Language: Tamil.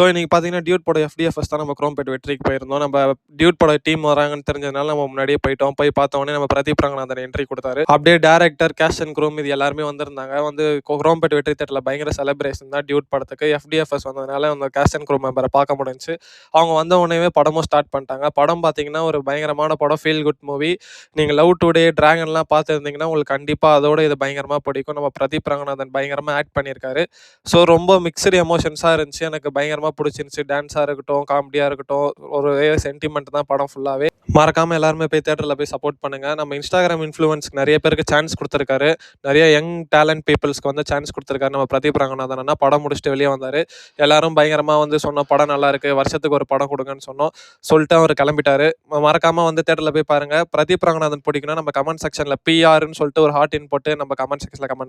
ஸோ இன்னைக்கு பார்த்தீங்கன்னா, டியூட் படம் எஃப்டிஎஃப்எஸ் தான் நம்ம குரோம்பேட் வெற்றிக்கு போயிருந்தோம். நம்ம டியூட் பட டீம் வராங்கன்னு தெரிஞ்சதுனால நம்ம முன்னாடியே போயிட்டோம். போய் பார்த்தோனே நம்ம பிரதீப் ரங்கநாதன் என்ட்ரி குடுத்தாரு. அப்படியே டைரக்டர், கேஸ்ட் அண்ட் க்ரூ இது எல்லாருமே வந்திருந்தாங்க. வந்து குரோம்பேட் வெற்றி தியேட்டர்ல பயங்கர செலிப்ரேஷன் தான் டியூட் படத்துக்கு. எஃப்டிஎஃப்எஸ் வந்ததுனால அந்த கேஸ்ட் அண்ட் க்ரூ மெம்பரை பார்க்க முடிஞ்சுச்சு. அவங்க வந்த உடனேவே படமும் ஸ்டார்ட் பண்ணிட்டாங்க. படம் பார்த்தீங்கன்னா, ஒரு பயங்கரமான படம். Feel good movie. நீங்க லவ் டுடே, டிராகன்லாம் பார்த்துருந்தீங்கன்னா, உங்களுக்கு கண்டிப்பா அதோட இது பயங்கரமா பிடிக்கும். நம்ம பிரதீப் ரங்கநாதன் பயங்கரமா ஆக்ட் பண்ணியிருக்காரு. ஸோ ரொம்ப மிக்ஸ்டு எமோஷன்ஸாக இருந்துச்சு. எனக்கு பயங்கரமாக பிடிச்சிருந்துச்சி. டான்ஸாக இருக்கட்டும், காமெடியாக இருக்கட்டும், ஒரு சென்டிமெண்ட் தான் படம் ஃபுல்லாகவே. மறக்காமல் எல்லாருமே போய் தேட்டரில் போய் சப்போர்ட் பண்ணுங்கள். நம்ம இன்ஸ்டாகிராம் இன்ஃப்ளூயன்ஸ்க்கு நிறைய பேருக்கு சான்ஸ் கொடுத்துருக்காரு. நிறைய யங் டேலண்ட் பீப்புள்ஸ்க்கு வந்து சான்ஸ் கொடுத்துருக்காரு நம்ம பிரதீப் ரங்கநாதன் அண்ணா. படம் முடிச்சுட்டு வெளியே வந்தார். எல்லாரும் பயங்கரமாக வந்து சொன்னோம், படம் நல்லா இருக்குது, வருஷத்துக்கு ஒரு படம் கொடுங்கன்னு சொன்னோம். சொல்லிட்டு அவர் கிளம்பிட்டாரு. மறக்காமல் வந்து தேட்டரில் போய் பாருங்கள். பிரதீப் ரங்கநாதன் பிடிக்குன்னா நம்ம கமெண்ட் செக்ஷனில் பிஆர்னு சொல்லிட்டு ஒரு ஹார்ட் இன் போட்டு நம்ம கமெண்ட் செக்ஷனில் கமெண்ட்